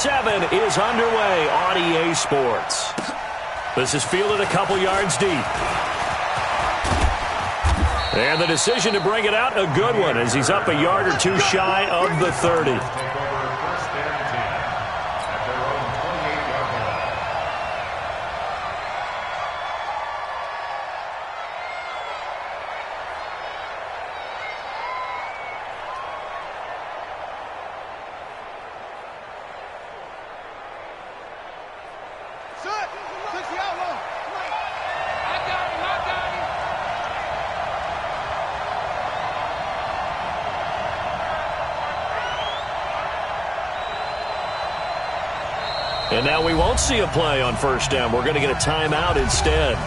7 is underway on EA Sports. This is fielded a couple yards deep. And the decision to bring it out, a good one, as he's up a yard or two shy of the 30. And now we won't see a play on first down. We're going to get a timeout instead.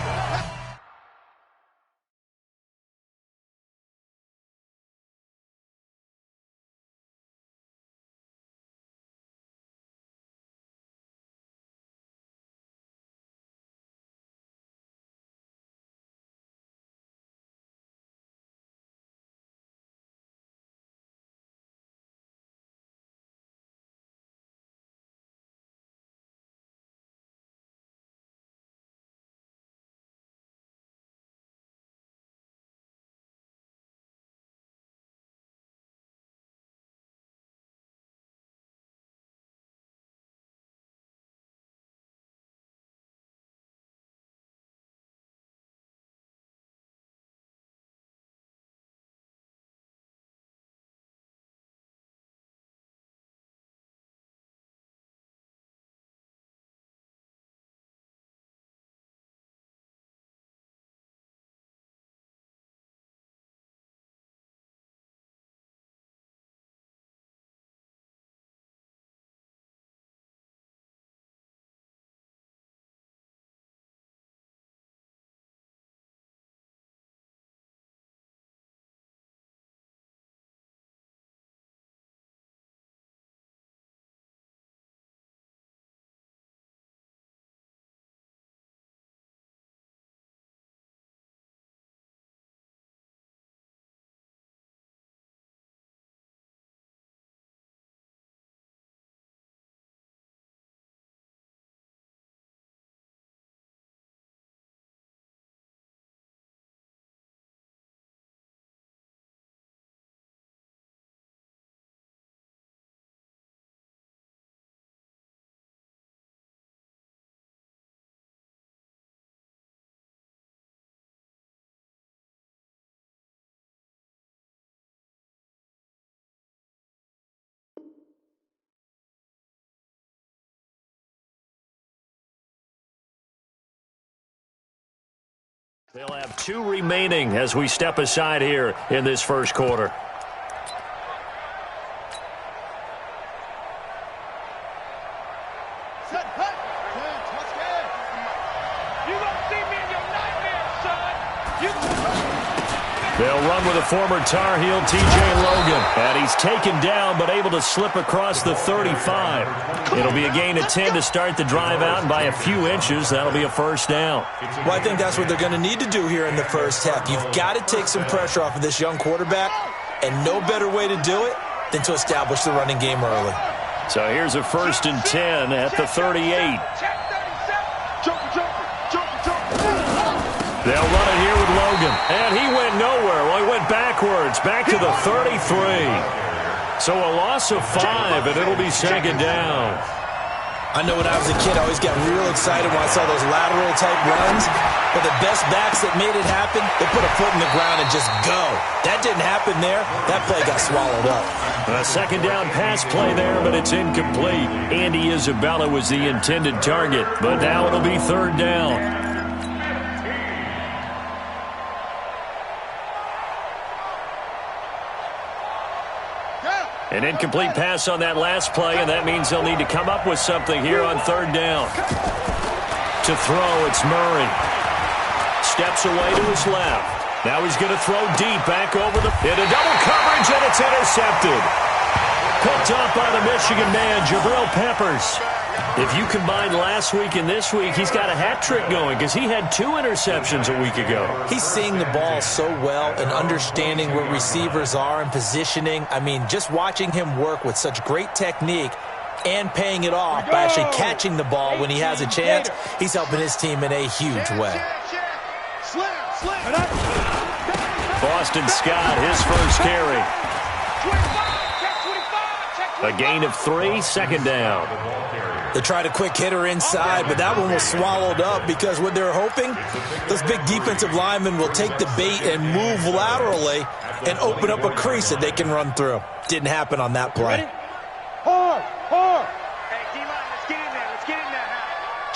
They'll have 2 remaining as we step aside here in this first quarter. They'll run with a former Tar Heel, T.J. Logan. And he's taken down, but able to slip across the 35. It'll be a gain of 10 to start the drive out, and by a few inches, that'll be a first down. Well, I think that's what they're going to need to do here in the first half. You've got to take some pressure off of this young quarterback, and no better way to do it than to establish the running game early. So here's a 1st and 10 at the 38. They'll run it here with Logan. And he went nowhere. Well, he went backwards, back to the 33. So a loss of 5, and it'll be 2nd down. I know when I was a kid, I always got real excited when I saw those lateral-type runs. But the best backs that made it happen, they put a foot in the ground and just go. That didn't happen there. That play got swallowed up. A 2nd down pass play there, but it's incomplete. Andy Isabella was the intended target, but now it'll be 3rd down. An incomplete pass on that last play, and that means they'll need to come up with something here on 3rd down. To throw, it's Murray. Steps away to his left. Now he's going to throw deep back over into double coverage, and it's intercepted. Picked up by the Michigan man, Jabril Peppers. If you combine last week and this week, he's got a hat trick going because he had 2 interceptions a week ago. He's seeing the ball so well and understanding where receivers are and positioning. I mean, just watching him work with such great technique, and paying it off by actually catching the ball when he has a chance. He's helping his team in a huge way. Boston Scott, his first carry. A gain of 3, second down. They tried a quick hitter inside, but that one was swallowed up because what they're hoping, those big defensive linemen will take the bait and move laterally and open up a crease that they can run through. Didn't happen on that play. Hard. Hey, D-line, let's get in there.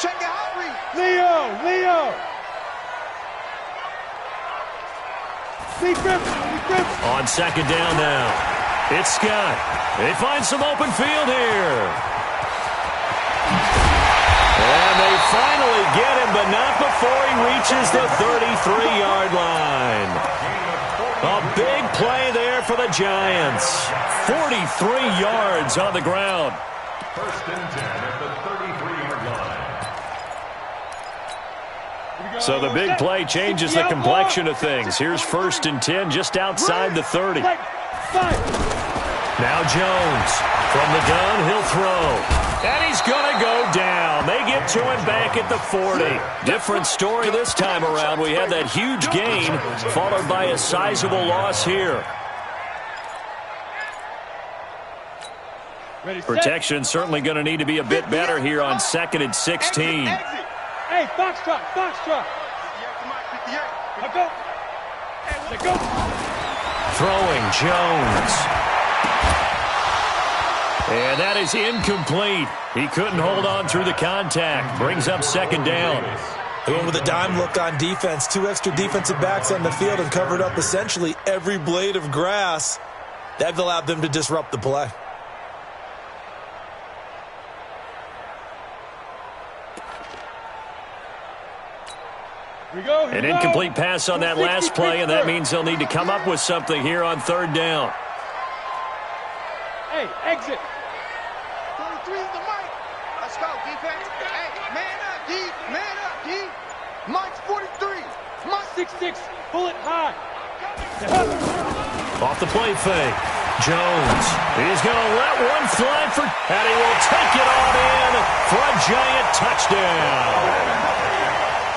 Check the outreach. Leo. On second down now. It's Scott. They find some open field here. And they finally get him, but not before he reaches the 33-yard line. A big play there for the Giants. 43 yards on the ground. First and 10 at the 33-yard line. So the big play changes the complexion of things. Here's first and 10 just outside the 30. Now Jones. From the gun, he'll throw. And he's going to go down. They get to him back at the 40. Different story this time around. We had that huge gain followed by a sizable loss here. Protection certainly going to need to be a bit better here on 2nd and 16. Hey, Foxtrot. Let go. Throwing Jones. And that is incomplete. He couldn't hold on through the contact. Brings up second down. They went with a dime look on defense. 2 extra defensive backs on the field and covered up essentially every blade of grass. That allowed them to disrupt the play. An incomplete pass on that last play, and that means they'll need to come up with something here on third down. Hey, exit. 33 is the mic. Let's go, defense. Hey, man up, D. Man up, D. Mike's 43. Mike 6'6", bullet high. Off the play fake. Jones. He's going to let one fly and he will take it on in for a Giant touchdown.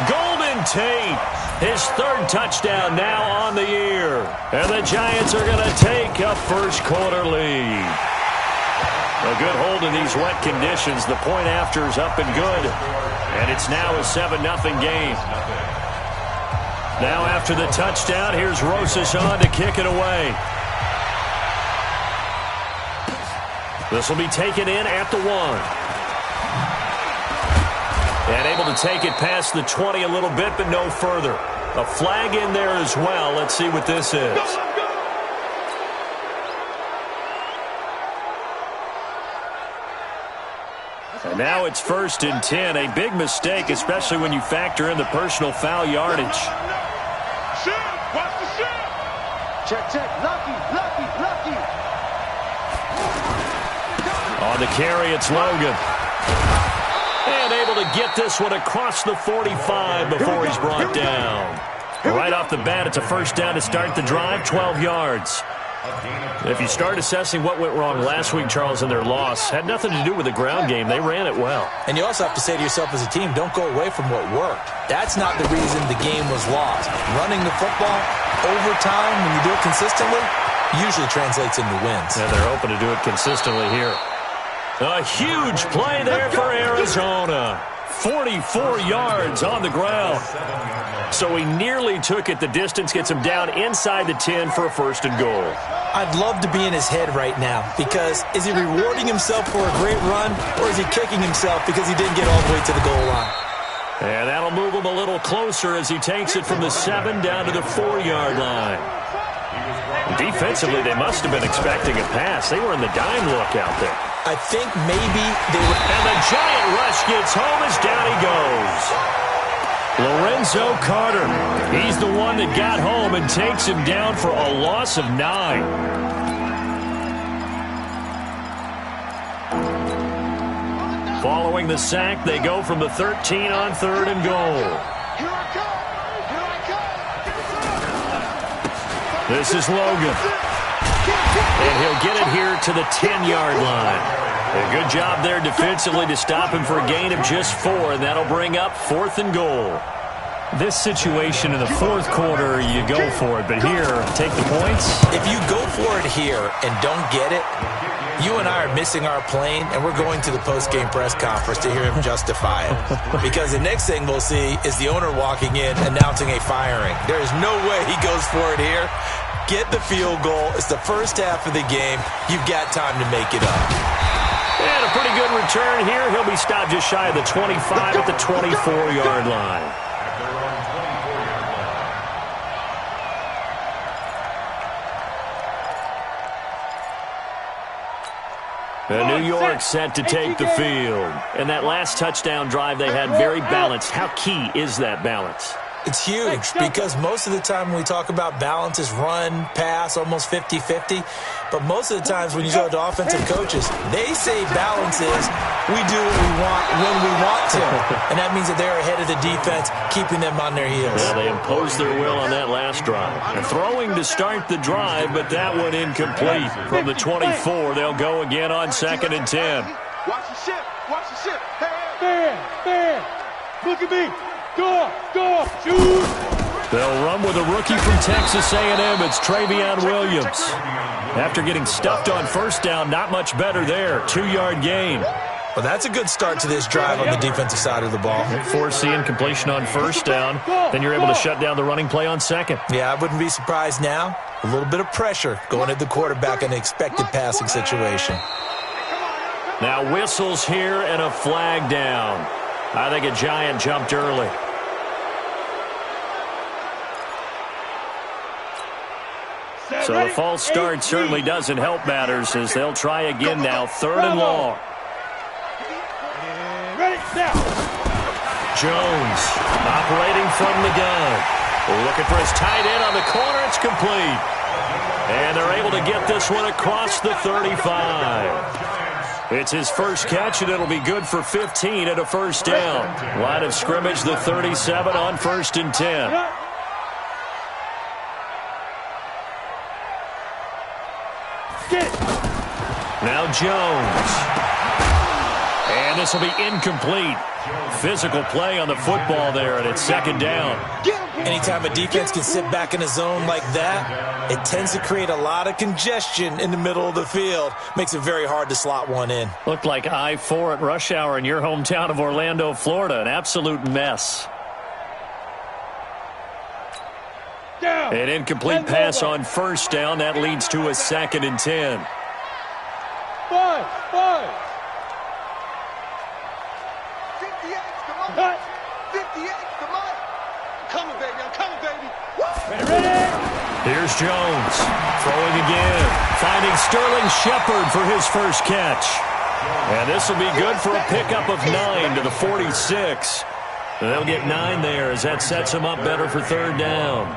Golden Tate, his 3rd touchdown now on the year. And the Giants are going to take a first quarter lead. A good hold in these wet conditions. The point after is up and good. And it's now a 7-0 game. Now after the touchdown, here's Rosas on to kick it away. This will be taken in at the 1. And able to take it past the 20 a little bit, but no further. A flag in there as well. Let's see what this is. And now it's first and 10. A big mistake, especially when you factor in the personal foul yardage. Watch the shot. Check. Lucky. On the carry, it's Logan. And able to get this one across the 45 before he's brought down. Right off the bat, it's a first down to start the drive, 12 yards. If you start assessing what went wrong last week, Charles, in their loss, had nothing to do with the ground game. They ran it well. And you also have to say to yourself as a team, don't go away from what worked. That's not the reason the game was lost. Running the football over time, when you do it consistently, usually translates into wins. And they're hoping to do it consistently here. A huge play there for Arizona. 44 yards on the ground. So he nearly took it the distance, gets him down inside the 10 for a first and goal. I'd love to be in his head right now, because is he rewarding himself for a great run, or is he kicking himself because he didn't get all the way to the goal line? And that'll move him a little closer as he takes it from the 7 down to the 4-yard line. Defensively, they must have been expecting a pass. They were in the dime look out there. I think maybe they were. And the Giant rush gets home as down he goes. Lorenzo Carter. He's the one that got home and takes him down for a loss of 9. Following the sack, they go from the 13 on 3rd and goal. This is Logan. And he'll get it here to the 10-yard line. A good job there defensively to stop him for a gain of just 4, and that'll bring up 4th and goal. This situation in the fourth quarter, you go for it. But here, take the points. If you go for it here and don't get it, you and I are missing our plane, and we're going to the post-game press conference to hear him justify it. Because the next thing we'll see is the owner walking in announcing a firing. There is no way he goes for it here. Get the field goal. It's the first half of the game. You've got time to make it up. And a pretty good return here. He'll be stopped just shy of the 25 at the 24-yard line. New York set to take the field. And that last touchdown drive they had very balanced. How key is that balance? It's huge because most of the time when we talk about balance is run, pass, almost 50-50. But most of the times when you go to offensive coaches, they say balance is we do what we want when we want to. And that means that they're ahead of the defense, keeping them on their heels. Yeah, they imposed their will on that last drive. And throwing to start the drive, but that one incomplete. From the 24, they'll go again on 2nd and 10. Watch the ship. Watch the ship. Man. Look at me. Go, shoot! They'll run with a rookie from Texas A&M. It's Travion Williams. After getting stuffed on first down, not much better there. 2-yard gain. Well, that's a good start to this drive on the defensive side of the ball. Force the incompletion on first down. Then you're able to shut down the running play on second. Yeah, I wouldn't be surprised now. A little bit of pressure going at the quarterback in an expected passing situation. Now whistles here and a flag down. I think a Giant jumped early. So the false start certainly doesn't help matters as they'll try again now. 3rd and long. Jones operating from the gun. Looking for his tight end on the corner. It's complete. And they're able to get this one across the 35. It's his first catch, and it'll be good for 15 at a first down. Line of scrimmage, the 37 on 1st and 10. Now Jones. And this will be incomplete. Physical play on the football there, and it's 2nd down. Anytime a defense can sit back in a zone like that, it tends to create a lot of congestion in the middle of the field. Makes it very hard to slot one in. Looked like I-4 at rush hour in your hometown of Orlando, Florida. An absolute mess. An incomplete pass on first down. That leads to a 2nd and 10. 5. 58, come on. I'm coming, baby. Ready? Here's Jones. Throwing again. Finding Sterling Shepard for his first catch. And this will be good for a pickup of 9 to the 46. They'll get 9 there as that sets them up better for 3rd down.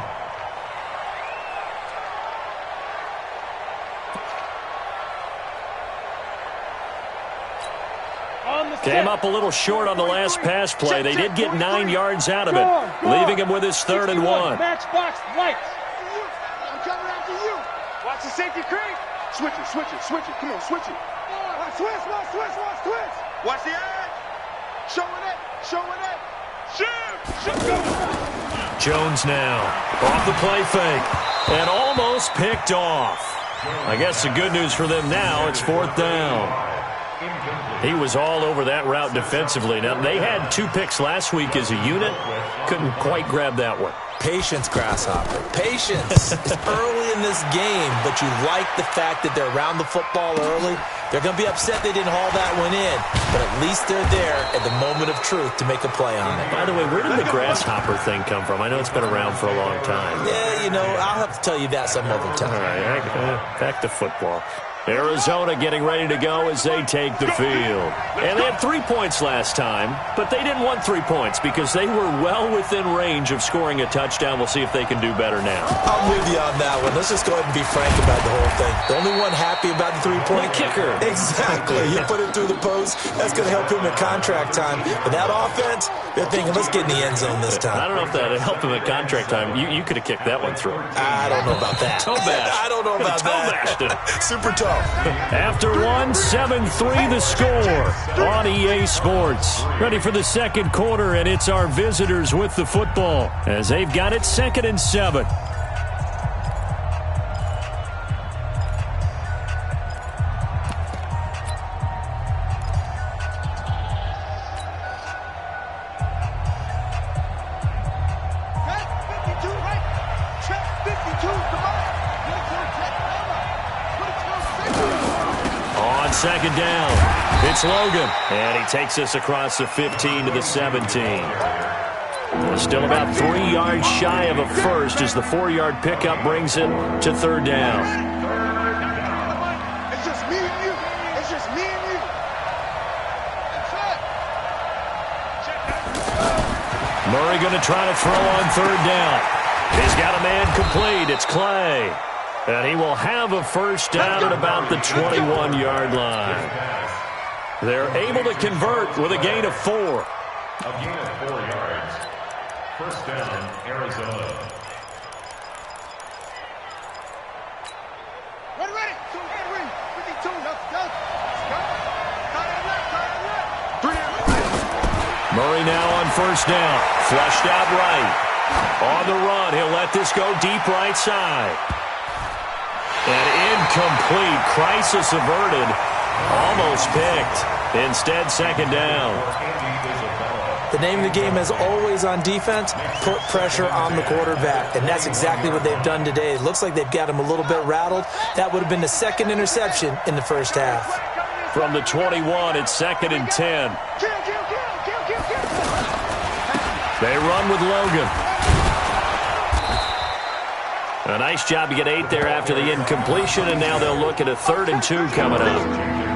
Came up a little short on the last pass play. They did get 9 yards out of it, leaving him with his 3rd and 1. Matchbox lights. I'm coming after you. Watch the safety creep. Switch it. Come on, switch it. Switch. Watch the edge. Showing it. Shoot. Jones now off the play fake and almost picked off. I guess the good news for them now, it's 4th down. He was all over that route defensively. Now, they had 2 picks last week as a unit. Couldn't quite grab that one. Patience, Grasshopper. Patience. It's early in this game, but you like the fact that they're around the football early. They're going to be upset they didn't haul that one in, but at least they're there at the moment of truth to make a play on it. By the way, where did the Grasshopper thing come from? I know it's been around for a long time. Yeah, I'll have to tell you that some other time. All right, back to football. Arizona getting ready to go as they take the field. And they had 3 points last time, but they didn't want 3 points because they were well within range of scoring a touchdown. We'll see if they can do better now. I'm with you on that one. Let's just go ahead and be frank about the whole thing. The only one happy about the 3-point kicker. Exactly. You put it through the post. That's going to help him at contract time. But that offense, they're thinking, let's get in the end zone this time. I don't know if that helped him at contract time. You could have kicked that one through. I don't know about that. Toe bash. I don't know about that. Toe bashed it. Super tough. After one, 7-3 the score on EA Sports. Ready for the second quarter, and it's our visitors with the football as they've got it 2nd and 7. Second down, it's Logan, and he takes us across the 15 to the 17. Still about 3 yards shy of a first as the 4-yard pickup brings it to 3rd down. It's just me and you. It's just me and you. Murray going to try to throw on 3rd down. He's got a man complete. It's Clay. And he will have a first down at about the 21-yard line. They're able to convert with a gain of 4. A gain of 4 yards. First down, Arizona. Ready. 52. Let's go. Murray now on first down. Flushed out right. On the run, he'll let this go deep right side. And incomplete. Crisis averted. Almost picked. Instead, 2nd down. The name of the game, as always on defense, put pressure on the quarterback. And that's exactly what they've done today. It looks like they've got him a little bit rattled. That would have been the 2nd interception in the first half. From the 21, it's 2nd and 10. They run with Logan. A nice job to get 8 there after the incompletion, and now they'll look at a 3rd and 2 coming up.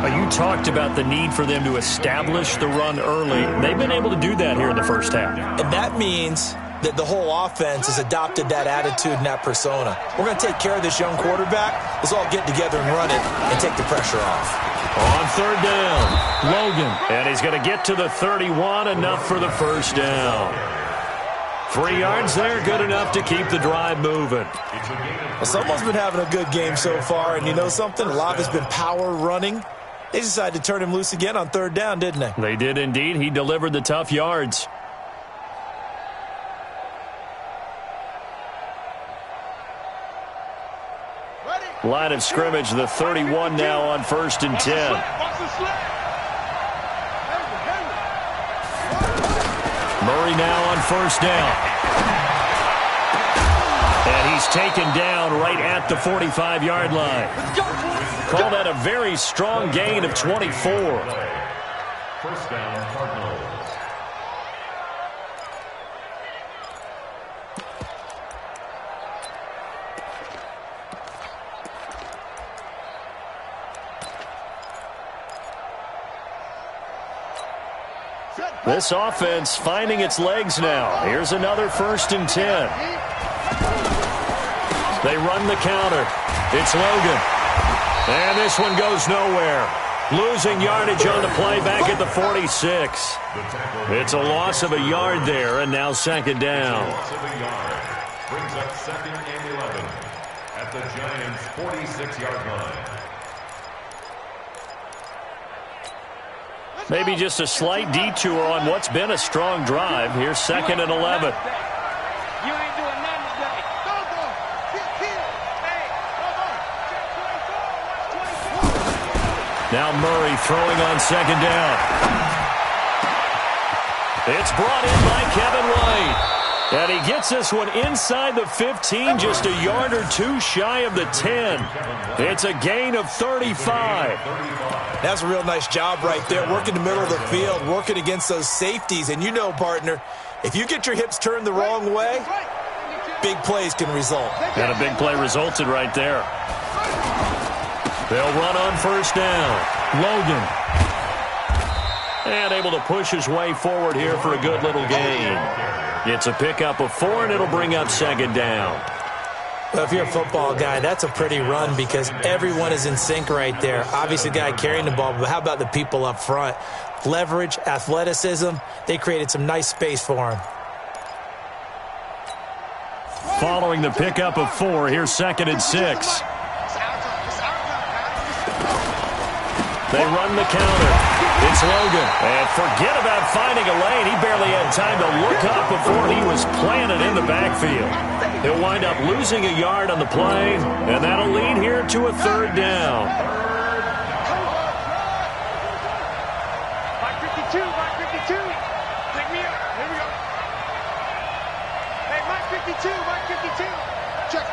You talked about the need for them to establish the run early. They've been able to do that here in the first half. And that means that the whole offense has adopted that attitude and that persona. We're going to take care of this young quarterback. Let's all get together and run it and take the pressure off. On 3rd down, Logan. And he's going to get to the 31, enough for the first down. 3 yards there, good enough to keep the drive moving. Well, someone's been having a good game so far, and you know something? A lot has been power running. They decided to turn him loose again on 3rd down, didn't they? They did indeed. He delivered the tough yards. Line of scrimmage, the 31 now on 1st and 10. Murray now on first down. And he's taken down right at the 45-yard line. Call that a very strong gain of 24. First down, Cardinals. This offense finding its legs now. Here's another 1st and 10. They run the counter. It's Logan. And this one goes nowhere. Losing yardage on the play back at the 46. It's a loss of a yard there, and now 2nd down. Loss of a yard. Brings up 2nd and 11 at the Giants' 46-yard line. Maybe just a slight detour on what's been a strong drive. Here's 2nd and 11. You ain't doing nothing today. Go. Now Murray throwing on 2nd down. It's brought in by Kevin White. And he gets this one inside the 15, just a yard or 2 shy of the 10. It's a gain of 35. That's a real nice job right there, working the middle of the field, working against those safeties. And you know, partner, if you get your hips turned the wrong way, big plays can result. And a big play resulted right there. They'll run on first down. Logan. And able to push his way forward here for a good little gain. It's a pickup of 4, and it'll bring up 2nd down. Well, if you're a football guy, that's a pretty run because everyone is in sync right there. Obviously, the guy carrying the ball, but how about the people up front? Leverage, athleticism, they created some nice space for him. Following the pickup of 4, here's 2nd and 6. They run the counter. It's Logan. And forget about finding a lane. He barely had time to look up before he was planted in the backfield. He'll wind up losing a yard on the play, and that'll lead here to a third down. Mike 52, Mike 52. Pick me up. Here we go. Hey, Mike 52, Mike 52. Check.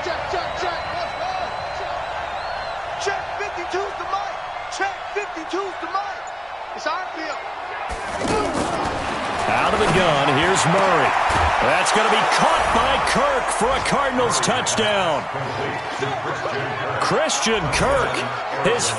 Check 52's the mic. Check 52's the mic. It's our field. Out of the gun, here's Murray. That's going to be caught by Kirk for a Cardinals touchdown. Christian Kirk, his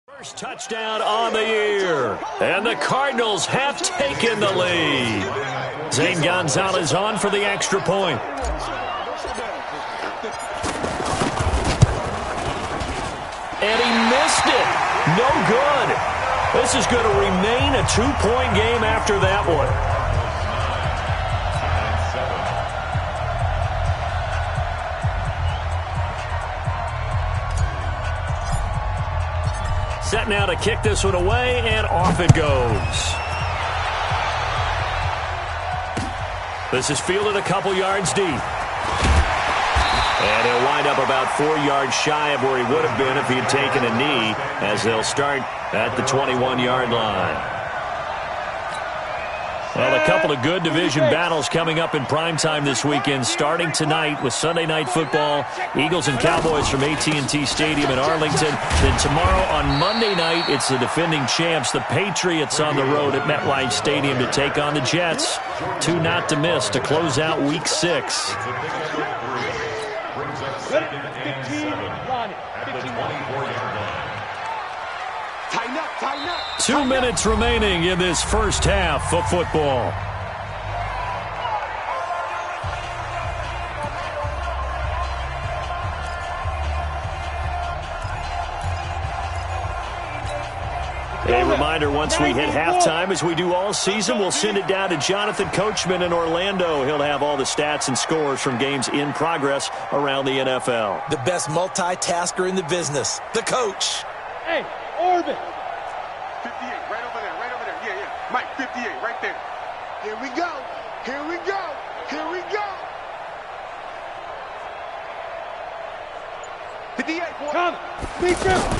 first touchdown on the year. And the Cardinals have taken the lead. Zane Gonzalez on for the extra point. And he missed it. No good. This is going to remain a 2-point game after that one. Set now to kick this one away, and off it goes. This is fielded a couple yards deep. And he'll wind up about 4 yards shy of where he would have been if he had taken a knee, as they'll start at the 21-yard line. Well, a couple of good division battles coming up in primetime this weekend, starting tonight with Sunday Night Football, Eagles and Cowboys from AT&T Stadium in Arlington. Then tomorrow on Monday night, it's the defending champs, the Patriots, on the road at MetLife Stadium to take on the Jets. 2 not to miss to close out Week 6. Brings up second and 7 at the 24-yard line. Tighten up, tighten up. 2 minutes remaining in this first half of football. A reminder, once we hit halftime, as we do all season, we'll send it down to Jonathan Coachman in Orlando. He'll have all the stats and scores from games in progress around the NFL. The best multitasker in the business, the coach. Hey, Orbit. 58, right over there. Yeah. Mike, 58, right there. Here we go. Here we go. Here we go. 58, boy. Come. Be careful.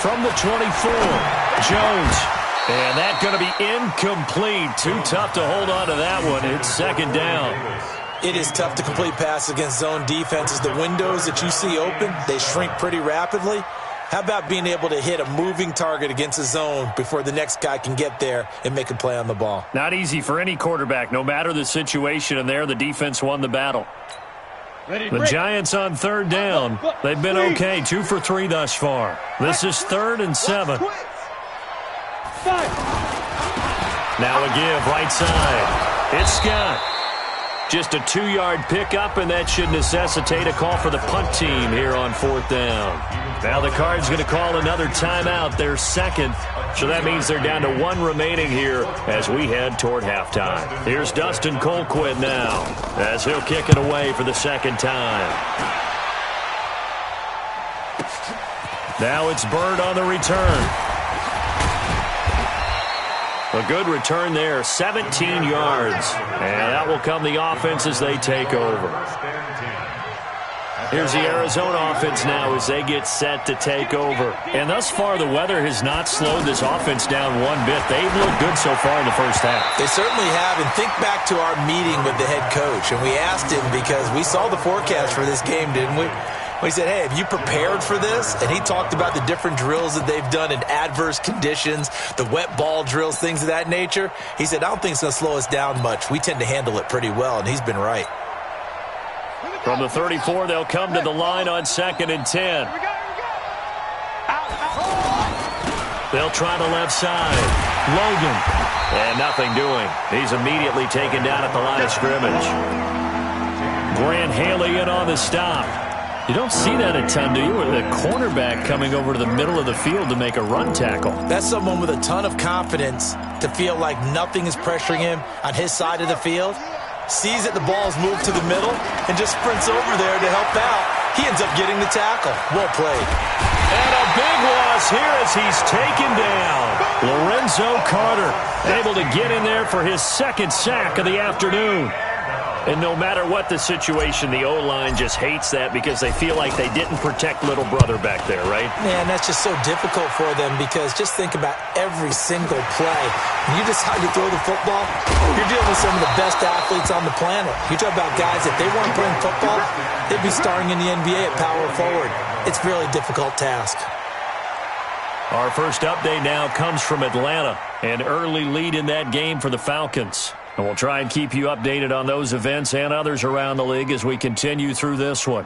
From the 24, Jones. And that's going to be incomplete. Too tough to hold on to that one. It's second down. It is tough to complete passes against zone defenses. The windows that you see open, they shrink pretty rapidly. How about being able to hit a moving target against a zone before the next guy can get there and make a play on the ball? Not easy for any quarterback, no matter the situation, and there the defense won the battle. The Giants on third down. They've been okay, 2 for 3 thus far. This is 3rd and 7. Now a give right side. It's Scott. Just a 2-yard pickup, and that should necessitate a call for the punt team here on 4th down. Now the Cards going to call another timeout, their second. So that means they're down to 1 remaining here as we head toward halftime. Here's Dustin Colquitt now as he'll kick it away for the second time. Now it's Bird on the return. A good return there, 17 yards. And that will come the offense as they take over. Here's the Arizona offense now as they get set to take over. And thus far, the weather has not slowed this offense down one bit. They've looked good so far in the first half. They certainly have. And think back to our meeting with the head coach. And we asked him, because we saw the forecast for this game, didn't we? He said, hey, have you prepared for this? And he talked about the different drills that they've done in adverse conditions, the wet ball drills, things of that nature. He said, I don't think it's going to slow us down much. We tend to handle it pretty well, and he's been right. From the 34, they'll come to the line on 2nd and 10. They'll try the left side. Logan. And nothing doing. He's immediately taken down at the line of scrimmage. Grant Haley in on the stop. You don't see that a ton, do you? With a cornerback coming over to the middle of the field to make a run tackle. That's someone with a ton of confidence to feel like nothing is pressuring him on his side of the field. Sees that the ball's moved to the middle and just sprints over there to help out. He ends up getting the tackle. Well played. And a big loss here as he's taken down. Lorenzo Carter able to get in there for his 2nd sack of the afternoon. And no matter what the situation, the O-line just hates that because they feel like they didn't protect little brother back there, right? Man, that's just so difficult for them because just think about every single play. When you decide to throw the football, you're dealing with some of the best athletes on the planet. You talk about guys, if they weren't playing football, they'd be starring in the NBA at power forward. It's a really difficult task. Our first update now comes from Atlanta. An early lead in that game for the Falcons. And we'll try and keep you updated on those events and others around the league as we continue through this one.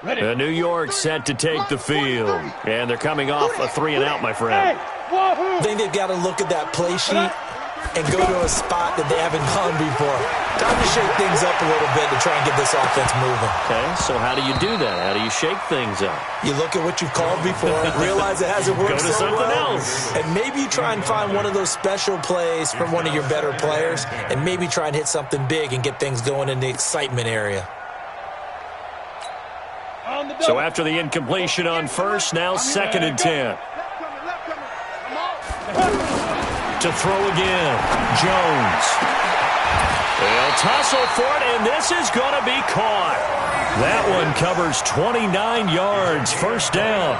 New York set to take the field. And they're coming off a 3-and-out, my friend. I think they've got to look at that play sheet and go to a spot that they haven't gone before. Time to shake things up a little bit to try and get this offense moving. Okay, so how do you do that? How do you shake things up? You look at what you've called before, realize it hasn't worked go to so something well, else. and maybe you try and find one of those special plays from one of your better players, and maybe try and hit something big and get things going in the excitement area. So after the incompletion on first, now 2nd and 10. To throw again, Jones. They'll tussle for it, and this is going to be caught. That one covers 29 yards, first down.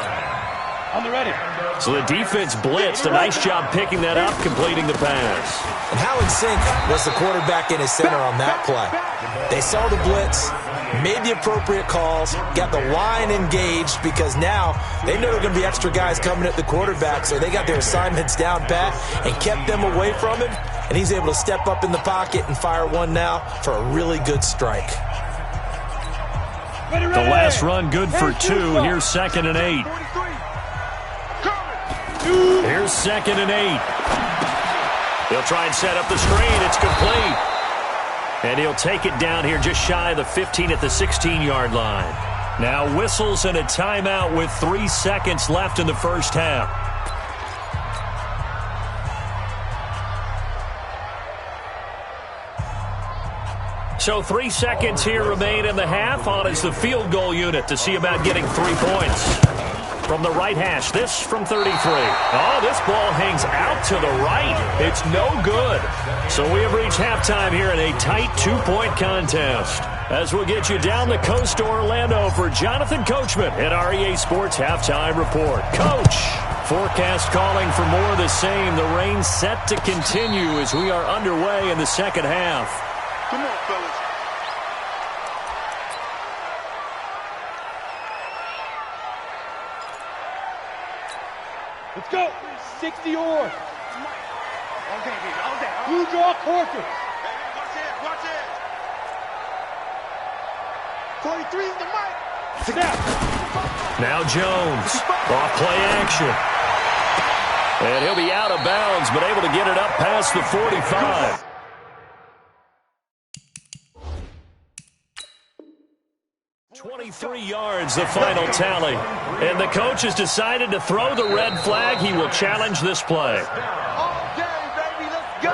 On the ready. So the defense blitzed. A nice job picking that up, completing the pass. And how in sync was the quarterback in his center on that play? They saw the blitz, made the appropriate calls, got the line engaged because now they know there are going to be extra guys coming at the quarterback, so they got their assignments down pat and kept them away from him, and he's able to step up in the pocket and fire one now for a really good strike. The last run good for 2. Here's 2nd and 8. Here's 2nd and 8. He'll try and set up the screen. It's complete. And he'll take it down here just shy of the 15 at the 16-yard line. Now whistles and a timeout with 3 seconds left in the first half. So 3 seconds here remain in the half. On is the field goal unit to see about getting 3 points. From the right hash, this from 33. Oh, this ball hangs out to the right. It's no good. So we have reached halftime here in a tight 2-point contest. As we'll get you down the coast to Orlando for Jonathan Coachman at our EA Sports Halftime Report. Coach, forecast calling for more of the same. The rain set to continue as we are underway in the second half. Come on, fellas. Let's go. 60 or. All day, baby, all day. Blue draw quarter. Watch it, watch it. 43 is the mic. Snap. Now Jones, off play action. And he'll be out of bounds, but able to get it up past the 45. $23 yards, the final tally. And the coach has decided to throw the red flag. He will challenge this play. All day, baby, let's go.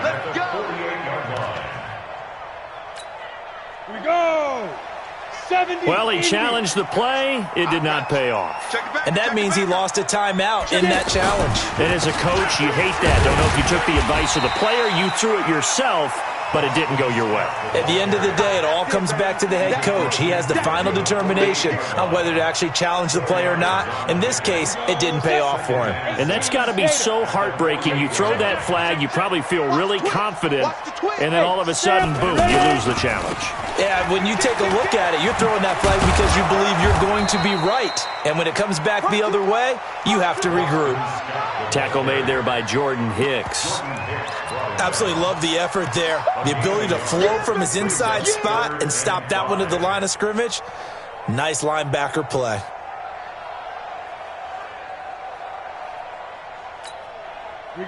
Let's go. Here we go. 70. Well, he challenged the play. It did not pay off. And that means he lost a timeout in that challenge. And as a coach, you hate that. Don't know if you took the advice of the player. You threw it yourself. but it didn't go your way. At the end of the day, it all comes back to the head coach. He has the final determination on whether to actually challenge the play or not. In this case, it didn't pay off for him. And that's got to be so heartbreaking. You throw that flag, you probably feel really confident, and then all of a sudden, boom, you lose the challenge. Yeah, when you take a look at it, you're throwing that flag because you believe you're going to be right. And when it comes back the other way, you have to regroup. Tackle made there by Jordan Hicks. Absolutely love the effort there. The ability to float from his inside spot and stop that one at the line of scrimmage. Nice linebacker play.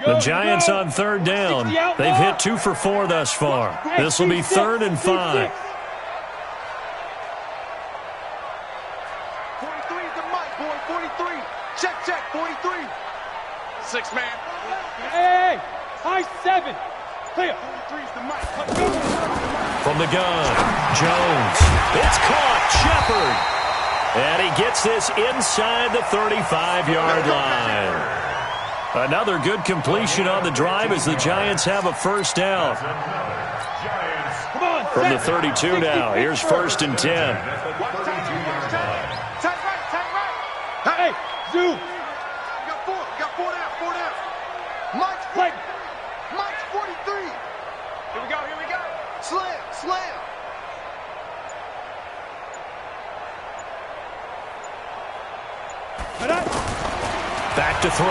The Giants on third down. They've hit 2 for 4 thus far. This will be 3rd and 5. 43 is the mic, boy. 43. Check, 43. 6 man. Hey, high 7. Clear. 43 is the mic. From the gun, Jones. It's caught. Shepard. And he gets this inside the 35-yard line. Another good completion on the drive as the Giants have a first down. From the 32 now. Here's 1st and 10. Take right. Hey, zoom. Got 4 down. Mike's Right. 43. Here we go. Slam. Back to throw.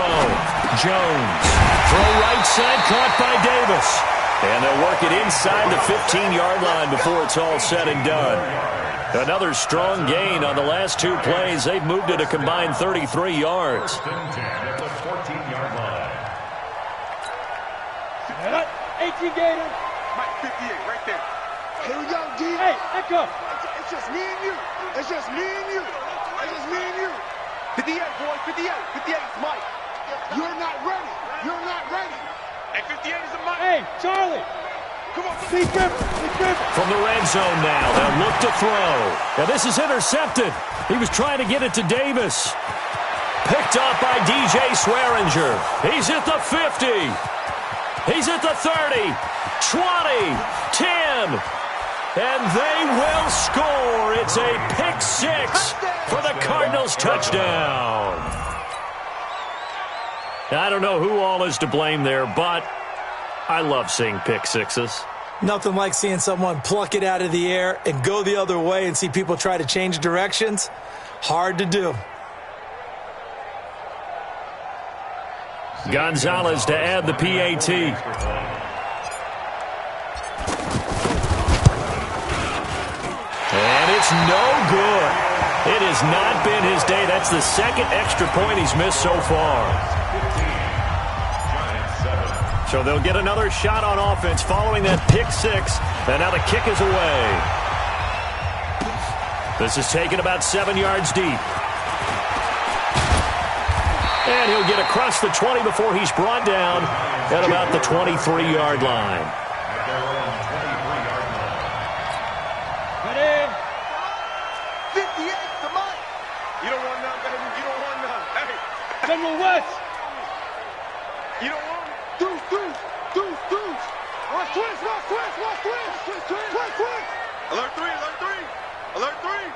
Jones. Throw right side, caught by Davis. And they'll work it inside the 15-yard line before it's all said and done. Another strong gain on the last 2 plays. They've moved it a combined 33 yards. 18 Gator. Mike 58 right there. Here we go, D. Hey, echo. It's just me and you. 58, boy. 58 is Mike. You're not ready. Hey, 58 is the Mike. Hey, Charlie. Come on. Be careful. From the red zone now, they'll look to throw. Now this is intercepted. He was trying to get it to Davis. Picked up by DJ Swearinger. He's at the 50. He's at the 30, 20, 10, and they will score. It's a pick 6 for the Cardinals touchdown. I don't know who all is to blame there, but I love seeing pick 6s. Nothing like seeing someone pluck it out of the air and go the other way and see people try to change directions. Hard to do. Gonzalez to add the PAT. And it's no good. It has not been his day. That's the 2nd extra point he's missed so far. So they'll get another shot on offense following that pick 6. And now the kick is away. This is taken about 7 yards deep. And he'll get across the 20 before he's brought down at about the 23-yard line. Ready? 58, the mic. You don't want none, baby. You don't want none. Hey. General West. You don't want none. Deuce. Watch twist. Alert 3.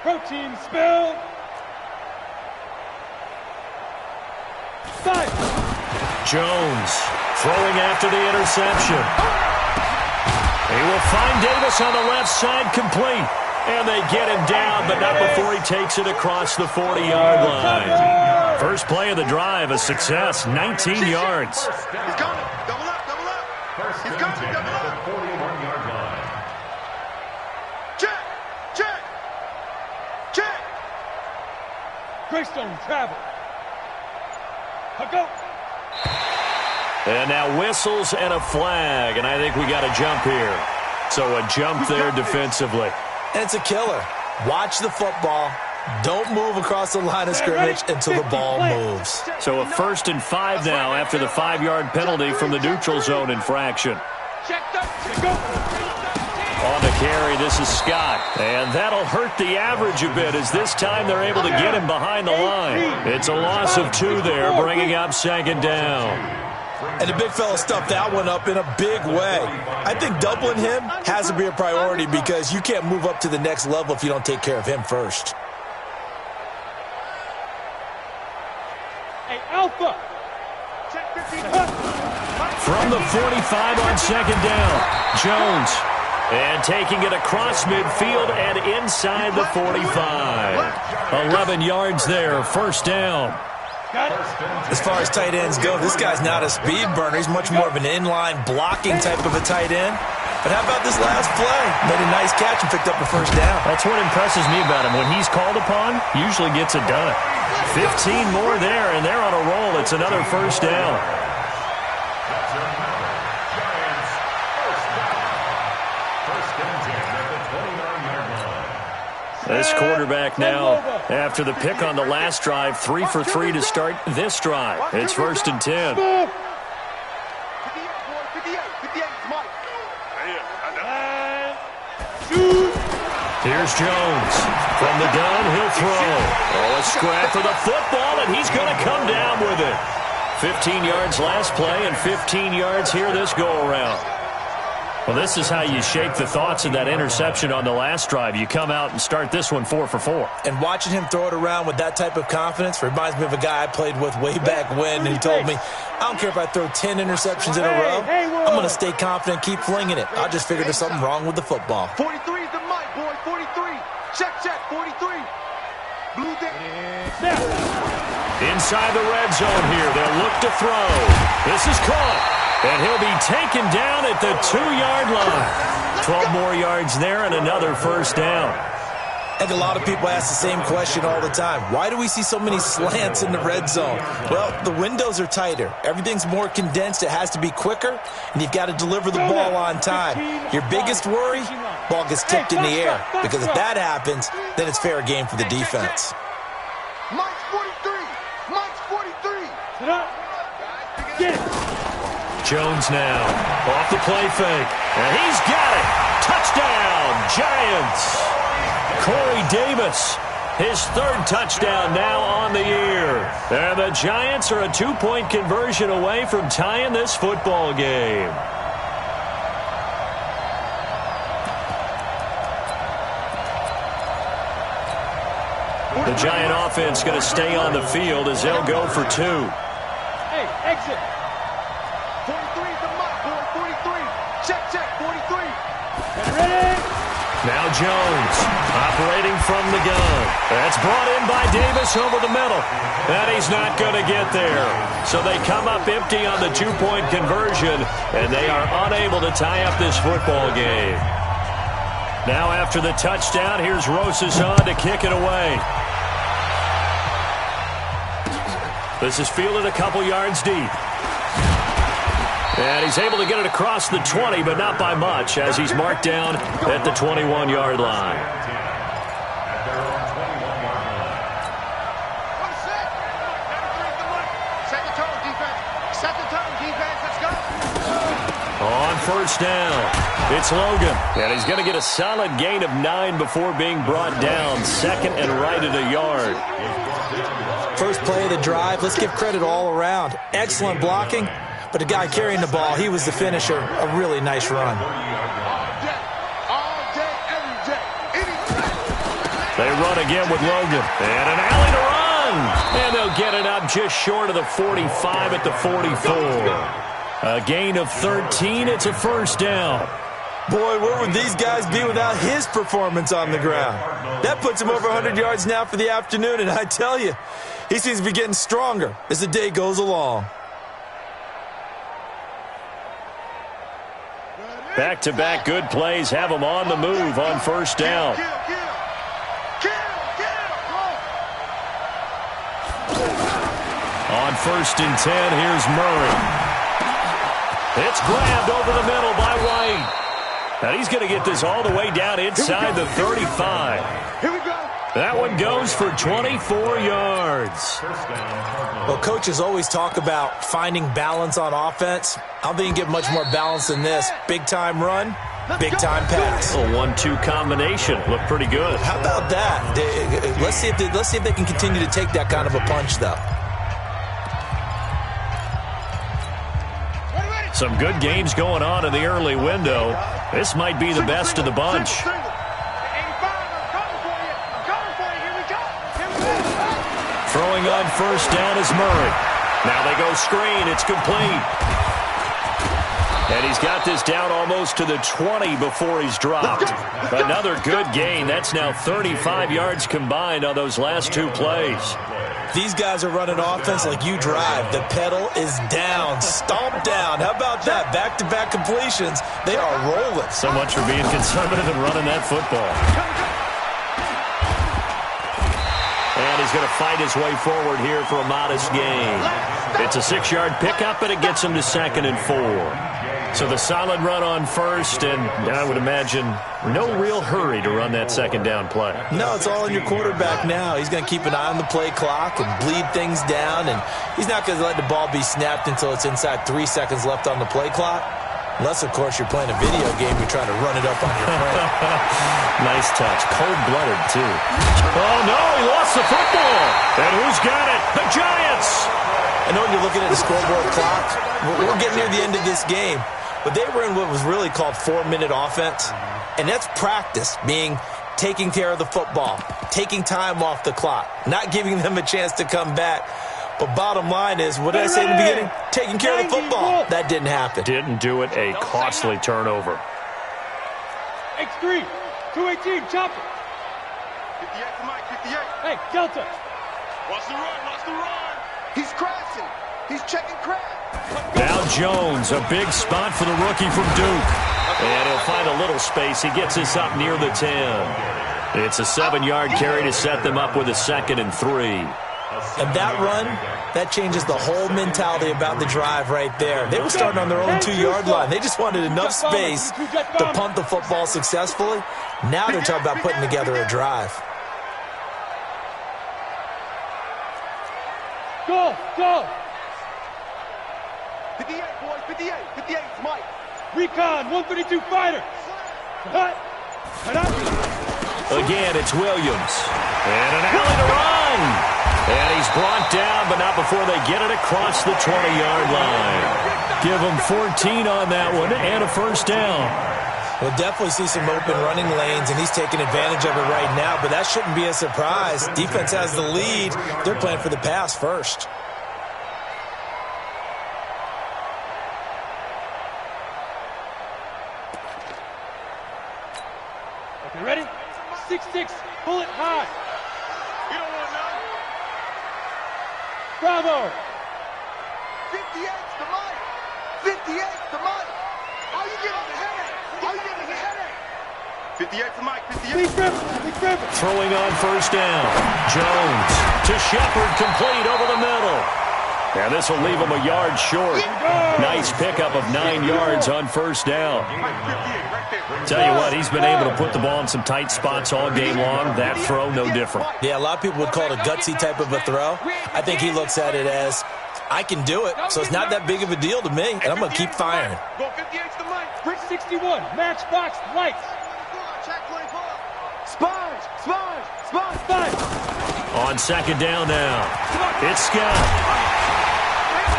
Protein spill. Five. Jones throwing after the interception. He will find Davis on the left side, complete. And they get him down, but not before he takes it across the 40-yard line. First play of the drive, a success, 19 yards. He's coming. Double up. He's coming. Double up. 41-yard line. Check. Greystone travel. Go. And now whistles and a flag, and I think we got a jump here. So a jump there defensively. And it's a killer. Watch the football. Don't move across the line of scrimmage until the ball moves. So a 1st and 5 now after the 5-yard penalty from the neutral zone infraction. On the carry, this is Scott. And that'll hurt the average a bit as this time they're able to get him behind the line. It's a loss of 2 there, bringing up 2nd down. And the big fella stuffed that one up in a big way. I think doubling him has to be a priority because you can't move up to the next level if you don't take care of him first. Hey, Alpha. From the 45 on second down, Jones. And taking it across midfield and inside the 45. 11 yards there, first down. As far as tight ends go, this guy's not a speed burner. He's much more of an inline blocking type of a tight end. But how about this last play? Made a nice catch and picked up a first down. That's what impresses me about him. When he's called upon, usually gets it done. 15 more there, and they're on a roll. It's another first down. This quarterback now, after the pick on the last drive, 3 for 3 to start this drive. It's first and 10. Here's Jones. From the gun, he'll throw. Oh, a scrap for the football, and he's going to come down with it. 15 yards last play and 15 yards here this go-around. Well, this is how you shape the thoughts of that interception on the last drive. You come out and start this one 4 for 4. And watching him throw it around with that type of confidence reminds me of a guy I played with way back when, and he told me, I don't care if I throw 10 interceptions in a row. I'm going to stay confident, keep flinging it. I just figured there's something wrong with the football. 43 is the mic, boy. 43. Check, 43. Blue day. Inside the red zone here. They'll look to throw. This is caught. And he'll be taken down at the 2-yard line. 12 more yards there and another first down. I think a lot of people ask the same question all the time. Why do we see so many slants in the red zone? Well, the windows are tighter. Everything's more condensed. It has to be quicker, and you've got to deliver the ball on time. Your biggest worry, ball gets tipped in the air. Because if that happens, then it's fair game for the defense. Mike's 43. Mike's 43. Get it. Jones now off the play fake. And he's got it. Touchdown, Giants. Corey Davis, his third touchdown now on the year. And the Giants are a 2-point conversion away from tying this football game. The Giant offense going to stay on the field as they'll go for 2. Hey, exit. 43 is the mic, boy. 43. Check, 43. Get ready. Now Jones operating from the gun. That's brought in by Davis over the middle. And he's not going to get there. So they come up empty on the 2-point conversion, and they are unable to tie up this football game. Now after the touchdown, here's Rosas on to kick it away. This is fielded a couple yards deep. And he's able to get it across the 20, but not by much, as he's marked down at the 21-yard line. Set the tone, defense. Set the tone, defense. Let's go. On first down, it's Logan. And he's going to get a solid gain of 9 before being brought down. Second and right at a yard. First play of the drive, let's give credit all around. Excellent blocking. But the guy carrying the ball, he was the finisher. A really nice run. All day, every day, any day. They run again with Logan. And an alley to run. And they'll get it up just short of the 45 at the 44. A gain of 13. It's a first down. Boy, where would these guys be without his performance on the ground? That puts him over 100 yards now for the afternoon. And I tell you, he seems to be getting stronger as the day goes along. Back-to-back good plays have them on the move on first down. On first and 10, here's Murray. It's grabbed over the middle by White. And he's going to get this all the way down inside the 35. Here we go. That one goes for 24 yards. Well, coaches always talk about finding balance on offense. I don't think you can get much more balance than this. Big-time run, big-time pass. A 1-2 combination. Looked pretty good. How about that? Let's see if they can continue to take that kind of a punch, though. Some good games going on in the early window. This might be the best of the bunch. Throwing on first down is Murray. Now they go screen. It's complete. And he's got this down almost to the 20 before he's dropped. Another good gain. That's now 35 yards combined on those last two plays. These guys are running offense like you drive. The pedal is down, stomped down. How about that? Back-to-back completions. They are rolling. So much for being conservative and running that football. And he's going to fight his way forward here for a modest gain. It's a 6-yard pickup, and it gets him to 2nd and 4. So the solid run on first, and I would imagine no real hurry to run that second down play. No, it's all in your quarterback now. He's going to keep an eye on the play clock and bleed things down, and he's not going to let the ball be snapped until it's inside 3 seconds left on the play clock. Unless, of course, you're playing a video game, you're trying to run it up on your friend. Nice touch. Cold-blooded, too. Oh, no, he lost the football. And who's got it? The Giants. I know when you're looking at the scoreboard clock, we're getting near the end of this game. But they were in what was really called 4-minute offense. And that's practice, meaning taking care of the football, taking time off the clock, not giving them a chance to come back. But bottom line is, what did I say in the beginning? Taking care of the football. That didn't happen. Didn't do it. A costly turnover. X3, 218, chopper. 58 to Mike, 58. Hey, Delta. Watch the run, watch the run. He's crashing. He's checking crash. Now Jones, a big spot for the rookie from Duke. And he'll find a little space. He gets this up near the 10. It's a 7-yard carry to set them up with a 2nd and 3. And that run, that changes the whole mentality about the drive right there. They were starting on their own 2-yard line. They just wanted enough space to punt the football successfully. Now they're talking about putting together a drive. Go, go. 58, boys, 58. 58, Mike. Recon, 132 fighter. Cut. Again, it's Williams. And an alley to run. And he's brought down, but not before they get it across the 20-yard line. Give him 14 on that one and a first down. We'll definitely see some open running lanes, and he's taking advantage of it right now, but that shouldn't be a surprise. Defense has the lead. They're playing for the pass first. Okay, ready? 6-6, pull it high. You don't want none. Bravo. 58's the Mike. 58's the Mike. How you getting the headache? How you getting the headache? 58's the Mike. 58. Big grip. Throwing on first down. Jones to Shepard, complete over the middle. And this will leave him a yard short. Nice pickup of 9 yards on first down. Tell you what, he's been able to put the ball in some tight spots all game long. That throw, no different. Yeah, a lot of people would call it a gutsy type of a throw. I think he looks at it as, I can do it, so it's not that big of a deal to me, and I'm going to keep firing. Go 58's the Mike. Bridge 61, matchbox, lights. Check 24. Sponge. On second down now, it's Scott.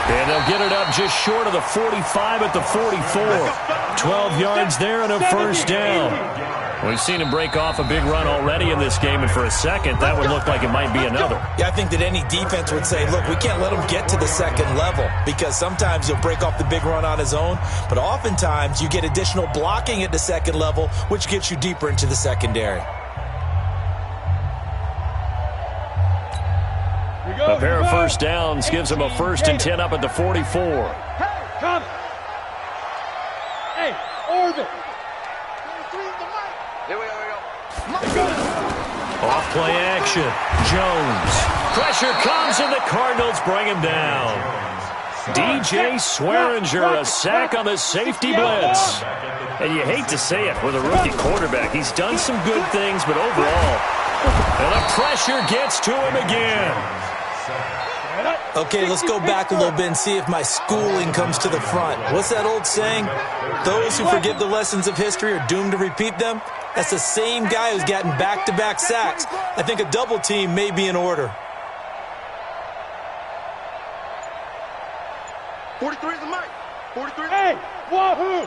And they'll get it up just short of the 45 at the 44. 12 yards there and a first down. We've seen him break off a big run already in this game, and for a second, that would look like it might be another. Yeah, I think that any defense would say, look, we can't let him get to the second level, because sometimes he'll break off the big run on his own, but oftentimes you get additional blocking at the second level, which gets you deeper into the secondary. A pair of first downs gives him a 1st and 10 up at the 44. Hey, come. Hey, orbit. Here we go. Off play action. Jones. Pressure comes, and the Cardinals bring him down. DJ Swearinger, a sack on the safety blitz. And you hate to say it with a rookie quarterback. He's done some good things, but overall, and the pressure gets to him again. Okay, let's go back a little bit and see if my schooling comes to the front. What's that old saying? Those who forget the lessons of history are doomed to repeat them. That's the same guy who's gotten back-to-back sacks. I think a double team may be in order. 43 is the Mike. 43. Hey, wahoo!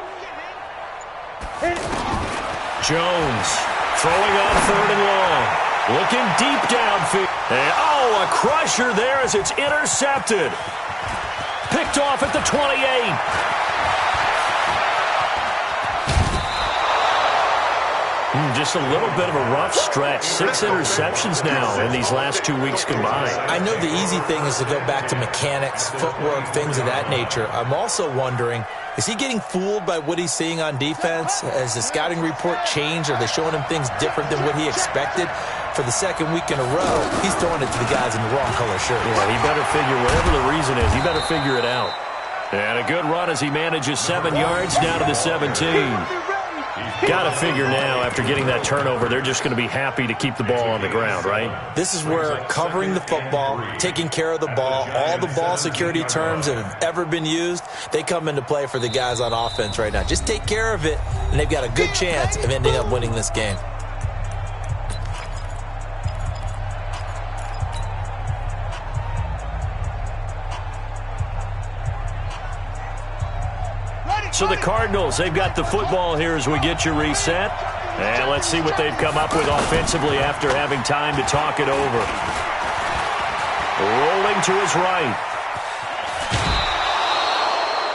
Jones throwing on 3rd and long. Looking deep downfield. And, a crusher there as it's intercepted. Picked off at the 28. Just a little bit of a rough stretch. 6 interceptions now in these last 2 weeks combined. I know the easy thing is to go back to mechanics, footwork, things of that nature. I'm also wondering, is he getting fooled by what he's seeing on defense? Has the scouting report changed? Are they showing him things different than what he expected? For the second week in a row, he's throwing it to the guys in the wrong color shirt. Yeah, he better figure, whatever the reason is, he better figure it out. And a good run as he manages 7 yards down to the 17. Got to figure now, after getting that turnover, they're just going to be happy to keep the ball on the ground, right? This is where covering the football, taking care of the ball, all the ball security terms that have ever been used, they come into play for the guys on offense right now. Just take care of it, and they've got a good chance of ending up winning this game. So the Cardinals, they've got the football here as we get you reset. And let's see what they've come up with offensively after having time to talk it over. Rolling to his right.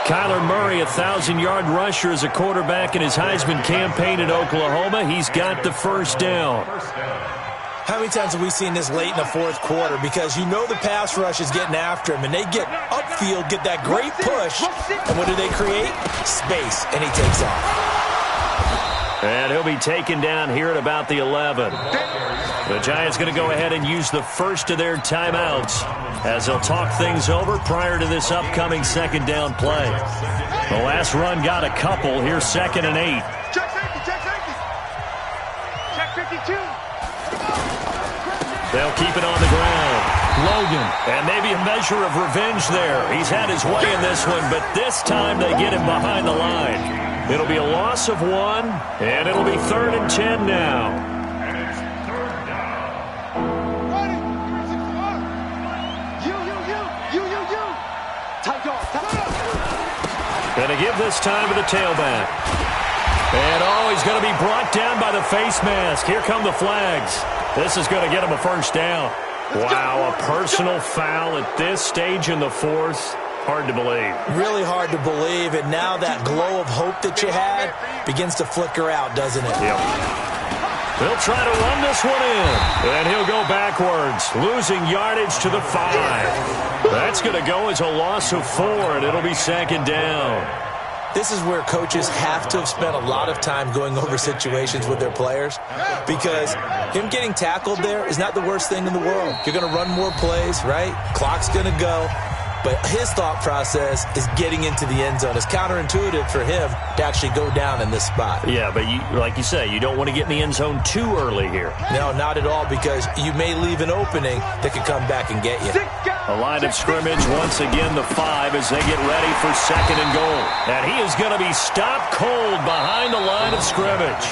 Kyler Murray, 1,000-yard rusher as a quarterback in his Heisman campaign at Oklahoma. He's got the first down. How many times have we seen this late in the fourth quarter? Because you know the pass rush is getting after him, and they get upfield, get that great push, and what do they create? Space, and he takes off. And he'll be taken down here at about the 11. The Giants going to go ahead and use the first of their timeouts as they'll talk things over prior to this upcoming second down play. The last run got a couple. Here's 2nd and 8. Check safety, check safety. Check 52. They'll keep it on the ground. Logan. And maybe a measure of revenge there. He's had his way in this one, but this time they get him behind the line. It'll be a loss of 1, and it'll be 3rd and 10 now. And it's 3rd down. Ready. 361. You. Tight dog. Going to give this time to the tailback. And, he's going to be brought down by the face mask. Here come the flags. This is going to get him a first down. Wow, a personal foul at this stage in the fourth. Hard to believe. Really hard to believe, and now that glow of hope that you had begins to flicker out, doesn't it? Yep. They'll try to run this one in, and he'll go backwards, losing yardage to the 5. That's going to go as a loss of 4, and it'll be 2nd down. This is where coaches have to have spent a lot of time going over situations with their players, because him getting tackled there is not the worst thing in the world. You're going to run more plays, right? Clock's going to go. But his thought process is getting into the end zone. It's counterintuitive for him to actually go down in this spot. Yeah, but like you say, you don't want to get in the end zone too early here. No, not at all, because you may leave an opening that could come back and get you. A line of scrimmage, once again, the 5 as they get ready for 2nd and goal. And he is going to be stopped cold behind the line of scrimmage.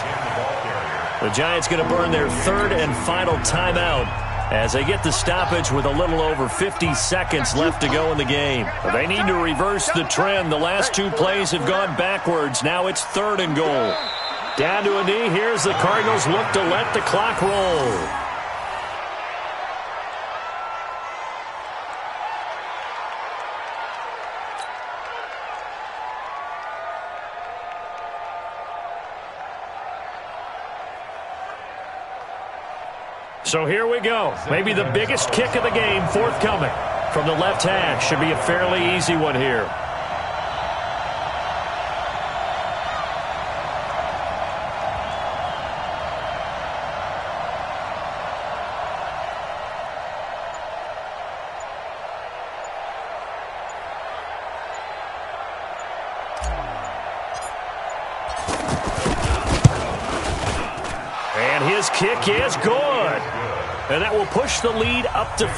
The Giants going to burn their 3rd and final timeout as they get the stoppage with a little over 50 seconds left to go in the game. They need to reverse the trend. The last 2 plays have gone backwards. Now it's 3rd and goal. Down to a knee. Here's the Cardinals look to let the clock roll. So here we go. Maybe the biggest kick of the game forthcoming from the left hash. Should be a fairly easy one here. And his kick is good. And that will push the lead up to 5.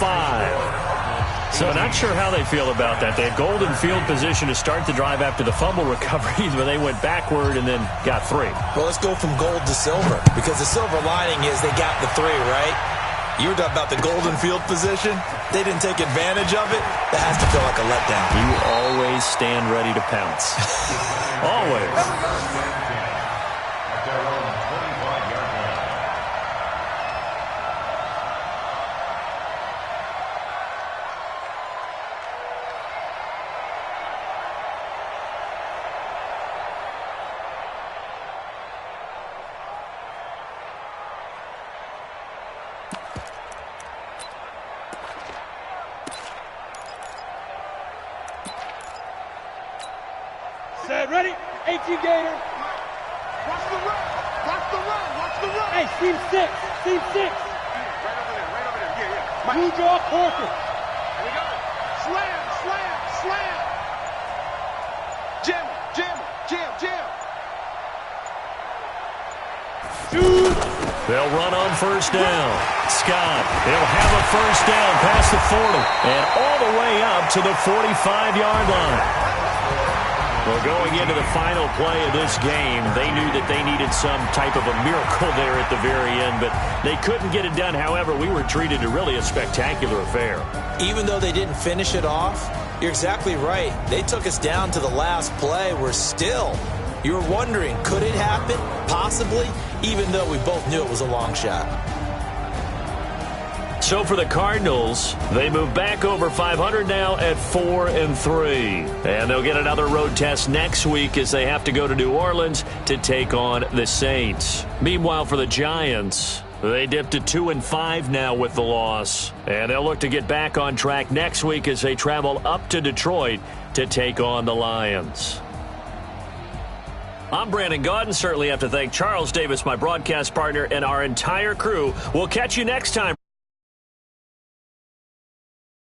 So not sure how they feel about that. They had golden field position to start the drive after the fumble recovery, but they went backward and then got 3. Well, let's go from gold to silver, because the silver lining is they got the 3, right? You were talking about the golden field position. They didn't take advantage of it. That has to feel like a letdown. You always stand ready to pounce. Always. At their own 25-yard line. Set, ready? 18 Gator. Watch the run. Watch the run. Watch the run. Hey, team 6. Team 6. Right over there. Right over there. Yeah. Blue draw, Corker. Here we go. Slam, slam, slam. Jim, Jim, Jim, Jim. Shoot. They'll run on first down. Scott, he'll have a first down past the 40 and all the way up to the 45-yard line. Well, going into the final play of this game, they knew that they needed some type of a miracle there at the very end, but they couldn't get it done. However, we were treated to really a spectacular affair. Even though they didn't finish it off, you're exactly right. They took us down to the last play. We're still, you were wondering, could it happen? Possibly, even though we both knew it was a long shot. So for the Cardinals, they move back over 500 now at 4-3. And they'll get another road test next week as they have to go to New Orleans to take on the Saints. Meanwhile, for the Giants, they dipped to 2-5 now with the loss. And they'll look to get back on track next week as they travel up to Detroit to take on the Lions. I'm Brandon Gaudin. Certainly have to thank Charles Davis, my broadcast partner, and our entire crew. We'll catch you next time.